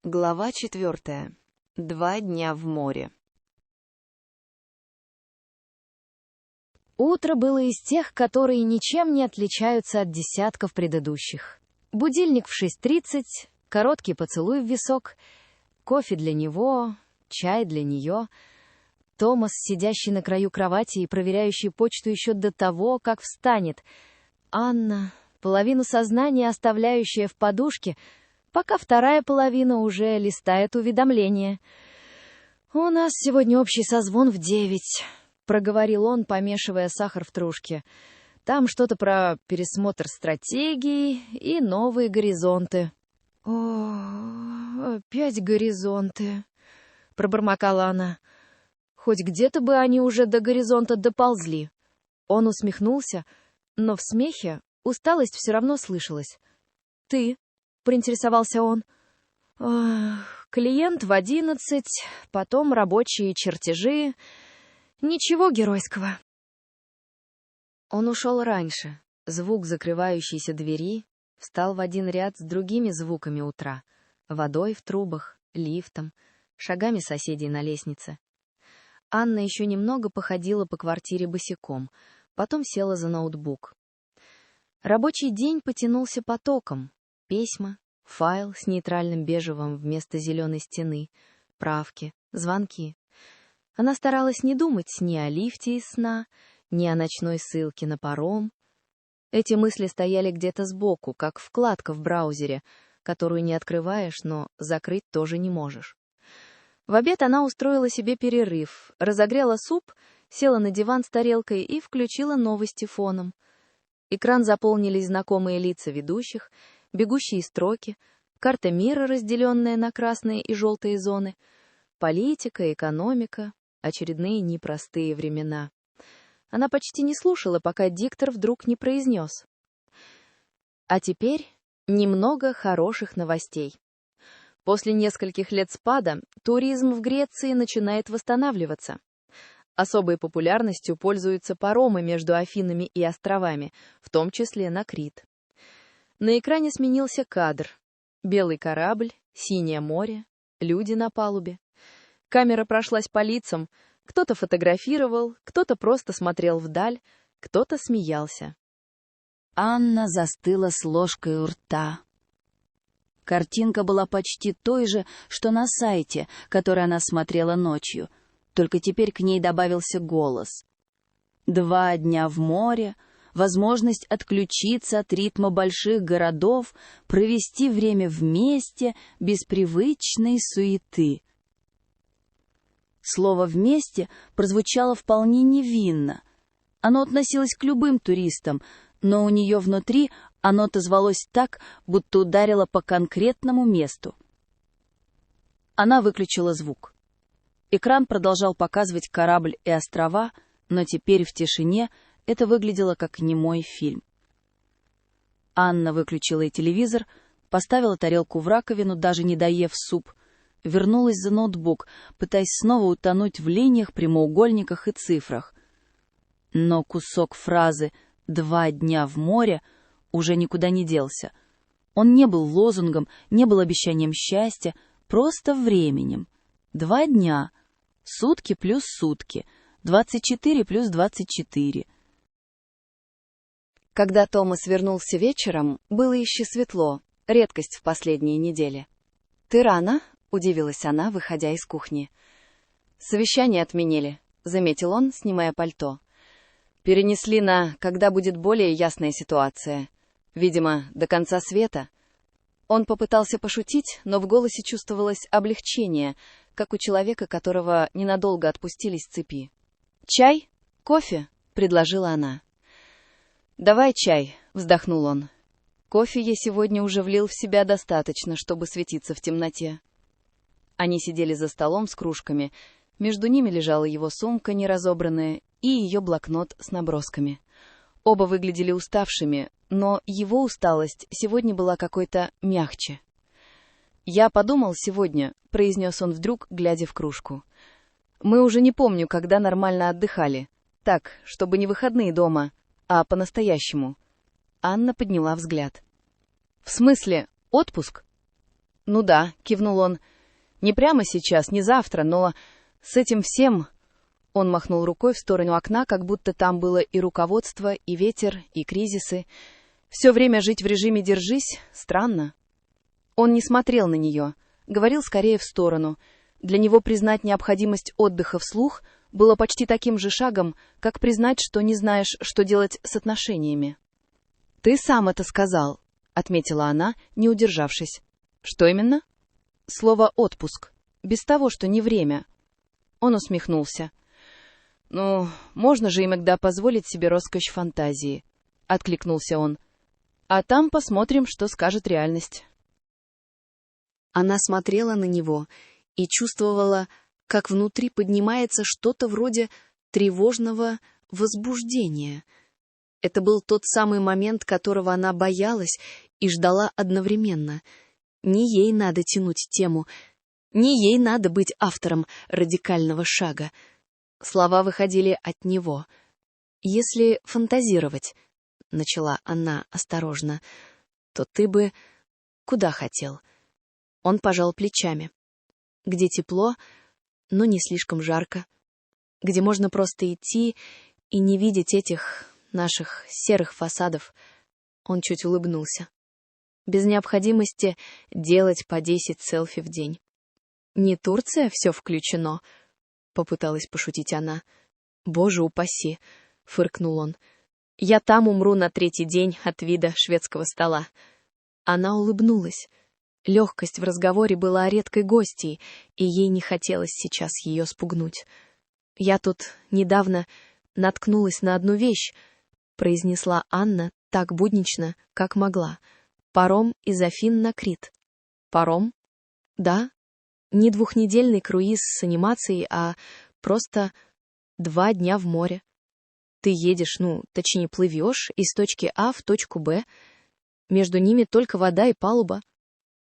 Глава 4. 2 дня в море. Утро было из тех, которые ничем не отличаются от десятков предыдущих. Будильник в 6:30, короткий поцелуй в висок, кофе для него, чай для нее, Томас, сидящий на краю кровати и проверяющий почту еще до того, как встанет, Анна, половину сознания оставляющая в подушке, пока вторая половина уже листает уведомления. «У нас сегодня общий созвон в 9», — проговорил он, помешивая сахар в трубке. «Там что-то про пересмотр стратегий и новые горизонты». «О, опять горизонты», — пробормотала она. «Хоть где-то бы они уже до горизонта доползли». Он усмехнулся, но в смехе усталость все равно слышалась. «Ты?» — поинтересовался он. «Клиент в 11, потом рабочие чертежи. Ничего геройского». Он ушел раньше. Звук закрывающейся двери встал в один ряд с другими звуками утра. Водой в трубах, лифтом, шагами соседей на лестнице. Анна еще немного походила по квартире босиком, потом села за ноутбук. Рабочий день потянулся потоком. Письма, файл с нейтральным бежевым вместо зеленой стены, правки, звонки. Она старалась не думать ни о лифте из сна, ни о ночной ссылке на паром. Эти мысли стояли где-то сбоку, как вкладка в браузере, которую не открываешь, но закрыть тоже не можешь. В обед она устроила себе перерыв, разогрела суп, села на диван с тарелкой и включила новости фоном. Экран заполнились знакомые лица ведущих, бегущие строки, карта мира, разделенная на красные и желтые зоны, политика, экономика, очередные непростые времена. Она почти не слушала, пока диктор вдруг не произнес. А теперь немного хороших новостей. После нескольких лет спада туризм в Греции начинает восстанавливаться. Особой популярностью пользуются паромы между Афинами и островами, в том числе на Крит. На экране сменился кадр. Белый корабль, синее море, люди на палубе. Камера прошлась по лицам, кто-то фотографировал, кто-то просто смотрел вдаль, кто-то смеялся. Анна застыла с ложкой у рта. Картинка была почти той же, что на сайте, который она смотрела ночью, только теперь к ней добавился голос. 2 дня в море, возможность отключиться от ритма больших городов, провести время вместе, без привычной суеты. Слово «вместе» прозвучало вполне невинно. Оно относилось к любым туристам, но у нее внутри оно отозвалось так, будто ударило по конкретному месту. Она выключила звук. Экран продолжал показывать корабль и острова, но теперь в тишине это выглядело как немой фильм. Анна выключила и телевизор, поставила тарелку в раковину, даже не доев суп, вернулась за ноутбук, пытаясь снова утонуть в линиях, прямоугольниках и цифрах. Но кусок фразы «2 дня в море» уже никуда не делся. Он не был лозунгом, не был обещанием счастья, просто временем. 2 дня. Сутки плюс сутки. 24 плюс 24. Когда Томас вернулся вечером, было еще светло, редкость в последние недели. «Ты рано?» — удивилась она, выходя из кухни. «Совещание отменили», — заметил он, снимая пальто. «Перенесли на, когда будет более ясная ситуация. Видимо, до конца света». Он попытался пошутить, но в голосе чувствовалось облегчение, как у человека, которого ненадолго отпустили с цепи. «Чай? Кофе?» — предложила она. «Давай чай», — вздохнул он. «Кофе я сегодня уже влил в себя достаточно, чтобы светиться в темноте». Они сидели за столом с кружками. Между ними лежала его сумка неразобранная и ее блокнот с набросками. Оба выглядели уставшими, но его усталость сегодня была какой-то мягче. «Я подумал сегодня», — произнес он вдруг, глядя в кружку. «Мы уже не помню, когда нормально отдыхали. Так, чтобы не выходные дома, а по-настоящему». Анна подняла взгляд. «В смысле, отпуск?» «Ну да», — кивнул он. «Не прямо сейчас, не завтра, но с этим всем...» Он махнул рукой в сторону окна, как будто там было и руководство, и ветер, и кризисы. Все время жить в режиме «держись» — странно. Он не смотрел на нее, говорил скорее в сторону. Для него признать необходимость отдыха вслух было почти таким же шагом, как признать, что не знаешь, что делать с отношениями. «Ты сам это сказал», — отметила она, не удержавшись. «Что именно?» «Слово «отпуск». Без того, что не время». Он усмехнулся. «Ну, можно же иногда позволить себе роскошь фантазии», — откликнулся он. «А там посмотрим, что скажет реальность». Она смотрела на него и чувствовала, как внутри поднимается что-то вроде тревожного возбуждения. Это был тот самый момент, которого она боялась и ждала одновременно. Не ей надо тянуть тему, не ей надо быть автором радикального шага. Слова выходили от него. «Если фантазировать, — начала она осторожно, — то ты бы куда хотел?» Он пожал плечами. «Где тепло, но не слишком жарко. Где можно просто идти и не видеть этих наших серых фасадов». Он чуть улыбнулся. «Без необходимости делать по 10 селфи в день». «Не Турция, все включено?» — попыталась пошутить она. «Боже упаси!» — фыркнул он. «Я там умру на 3-й день от вида шведского стола». Она улыбнулась. Легкость в разговоре была редкой гостьей, и ей не хотелось сейчас ее спугнуть. «Я тут недавно наткнулась на одну вещь», — произнесла Анна так буднично, как могла. «Паром из Афин на Крит». «Паром?» «Да. Не 2-недельный круиз с анимацией, а просто 2 дня в море. Ты едешь, точнее, плывешь из точки А в точку Б. Между ними только вода и палуба».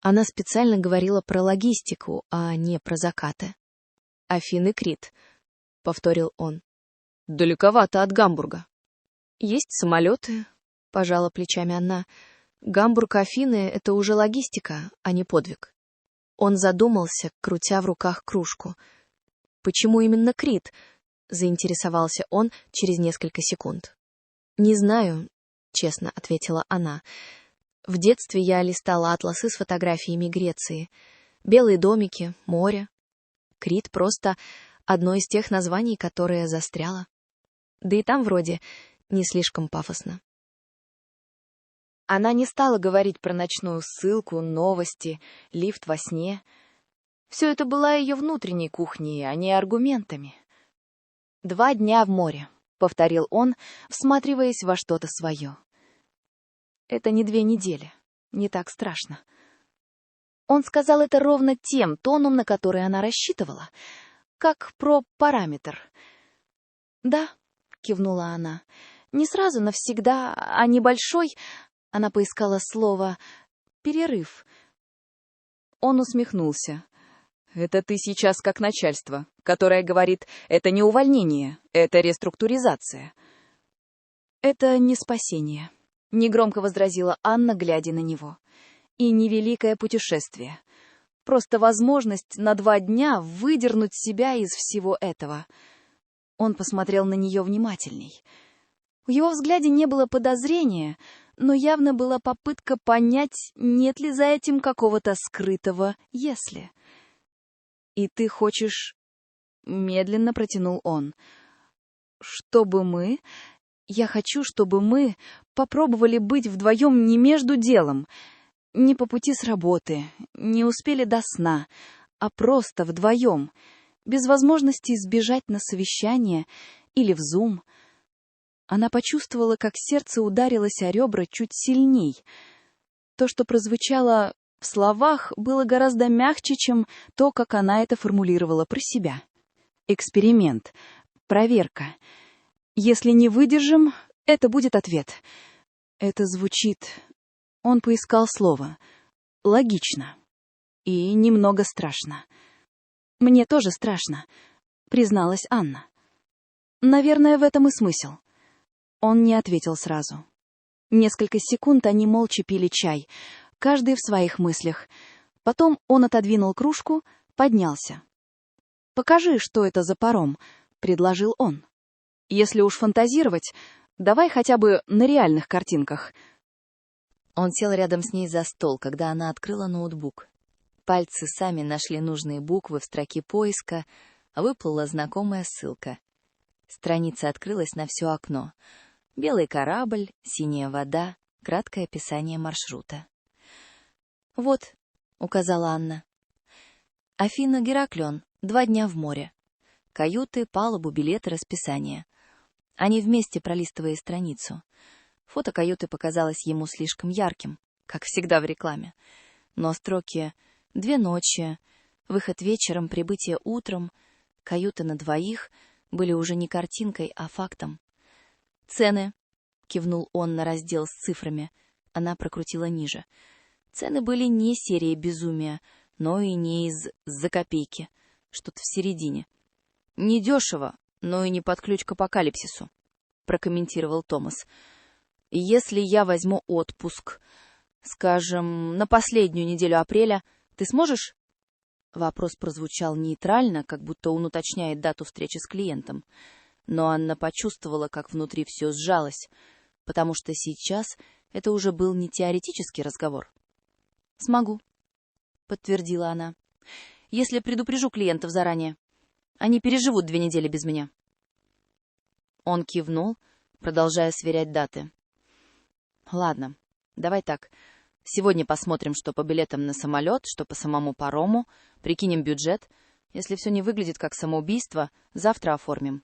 Она специально говорила про логистику, а не про закаты. «Афины, Крит», — повторил он. «Далековато от Гамбурга». «Есть самолеты», — пожала плечами она. «Гамбург, Афины — это уже логистика, а не подвиг». Он задумался, крутя в руках кружку. «Почему именно Крит?» — заинтересовался он через несколько секунд. «Не знаю», — честно ответила она. «В детстве я листала атласы с фотографиями Греции. Белые домики, море. Крит — просто одно из тех названий, которое застряло. Да и там вроде не слишком пафосно». Она не стала говорить про ночную ссылку, новости, лифт во сне. Все это была ее внутренней кухней, а не аргументами. 2 дня в море, — повторил он, всматриваясь во что-то свое. Это не 2 недели, не так страшно. Он сказал это ровно тем тоном, на который она рассчитывала, как про параметр. «Да», — кивнула она, — «не сразу навсегда, а небольшой...» Она поискала слово «перерыв». Он усмехнулся. «Это ты сейчас как начальство, которое говорит, это не увольнение, это реструктуризация». «Это не спасение», — негромко возразила Анна, глядя на него. «И не великое путешествие. Просто возможность на 2 дня выдернуть себя из всего этого». Он посмотрел на нее внимательней. В его взгляде не было подозрения, но явно была попытка понять, нет ли за этим какого-то скрытого «если». «И ты хочешь...» — медленно протянул он. «Чтобы мы... Я хочу, чтобы мы попробовали быть вдвоем не между делом, не по пути с работы, не успели до сна, а просто вдвоем, без возможности сбежать на совещание или в Zoom». Она почувствовала, как сердце ударилось о ребра чуть сильней. То, что прозвучало в словах, было гораздо мягче, чем то, как она это формулировала про себя. Эксперимент. Проверка. Если не выдержим, это будет ответ. Это звучит... Он поискал слово. Логично. И немного страшно. «Мне тоже страшно», — призналась Анна. «Наверное, в этом и смысл». Он не ответил сразу. Несколько секунд они молча пили чай, каждый в своих мыслях. Потом он отодвинул кружку, поднялся. «Покажи, что это за паром», — предложил он. «Если уж фантазировать, давай хотя бы на реальных картинках». Он сел рядом с ней за стол, когда она открыла ноутбук. Пальцы сами нашли нужные буквы в строке поиска, выплыла знакомая ссылка. Страница открылась на все окно. Белый корабль, синяя вода, краткое описание маршрута. «Вот», — указала Анна. «Афина, Гераклион, 2 дня в море. Каюты, палубу, билеты, расписание». Они вместе пролистывая страницу. Фото каюты показалось ему слишком ярким, как всегда в рекламе. Но строки «2 ночи», «Выход вечером, прибытие утром», «Каюта на 2» были уже не картинкой, а фактом. «Цены», — кивнул он на раздел с цифрами. Она прокрутила ниже. Цены были не серией безумия, но и не из «за копейки», что-то в середине. «Недешево, но и не под ключ к апокалипсису», — прокомментировал Томас. «Если я возьму отпуск, скажем, на последнюю неделю апреля, ты сможешь?» Вопрос прозвучал нейтрально, как будто он уточняет дату встречи с клиентом. Но Анна почувствовала, как внутри все сжалось, потому что сейчас это уже был не теоретический разговор. «Смогу», — подтвердила она, — «если предупрежу клиентов заранее. Они переживут 2 недели без меня». Он кивнул, продолжая сверять даты. «Ладно, давай так. Сегодня посмотрим, что по билетам на самолет, что по самому парому, прикинем бюджет. Если все не выглядит как самоубийство, завтра оформим».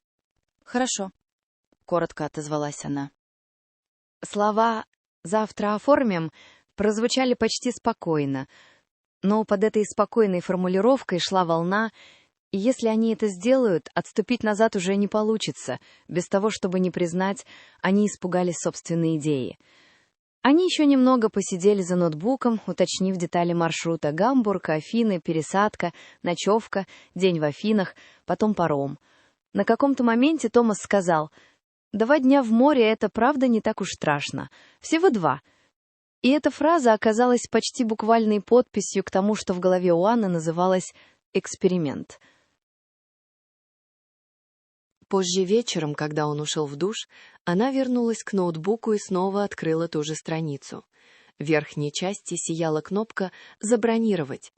«Хорошо», — коротко отозвалась она. Слова «завтра оформим» прозвучали почти спокойно, но под этой спокойной формулировкой шла волна, и если они это сделают, отступить назад уже не получится. Без того, чтобы не признать, они испугались собственной идеи. Они еще немного посидели за ноутбуком, уточнив детали маршрута: Гамбург, Афины, пересадка, ночевка, день в Афинах, потом паром. На каком-то моменте Томас сказал: «2 дня в море — это правда не так уж страшно. Всего 2». И эта фраза оказалась почти буквальной подписью к тому, что в голове у Анны называлось «эксперимент». Позже вечером, когда он ушел в душ, она вернулась к ноутбуку и снова открыла ту же страницу. В верхней части сияла кнопка «Забронировать».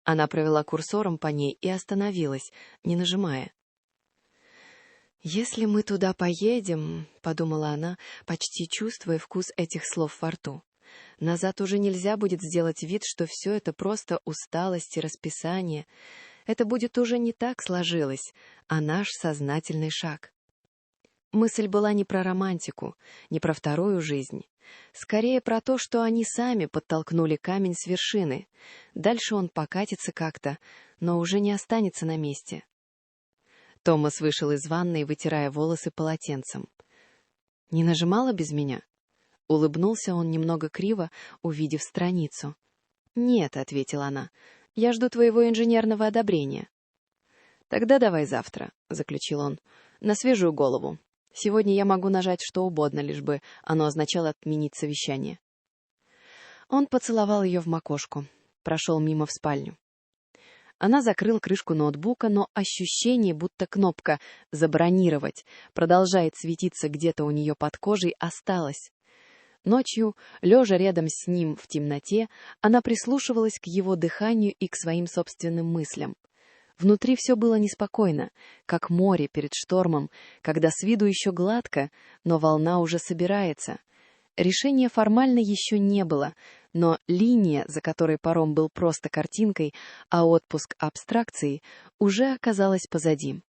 Она провела курсором по ней и остановилась, не нажимая. «Если мы туда поедем», — подумала она, почти чувствуя вкус этих слов во рту, «назад уже нельзя будет сделать вид, что все это просто усталость и расписание. Это будет уже не так сложилось, а наш сознательный шаг». Мысль была не про романтику, не про вторую жизнь. Скорее про то, что они сами подтолкнули камень с вершины. Дальше он покатится как-то, но уже не останется на месте. Томас вышел из ванной, вытирая волосы полотенцем. «Не нажимала без меня?» Улыбнулся он немного криво, увидев страницу. «Нет», — ответила она, — «я жду твоего инженерного одобрения». «Тогда давай завтра», — заключил он, — «на свежую голову. Сегодня я могу нажать что угодно, лишь бы оно означало отменить совещание». Он поцеловал ее в макушку, прошел мимо в спальню. Она закрыла крышку ноутбука, но ощущение, будто кнопка «Забронировать» продолжает светиться где-то у нее под кожей, осталось. Ночью, лежа рядом с ним в темноте, она прислушивалась к его дыханию и к своим собственным мыслям. Внутри все было неспокойно, как море перед штормом, когда с виду еще гладко, но волна уже собирается. Решения формально еще не было, но линия, за которой паром был просто картинкой, а отпуск — абстракцией, уже оказалась позади.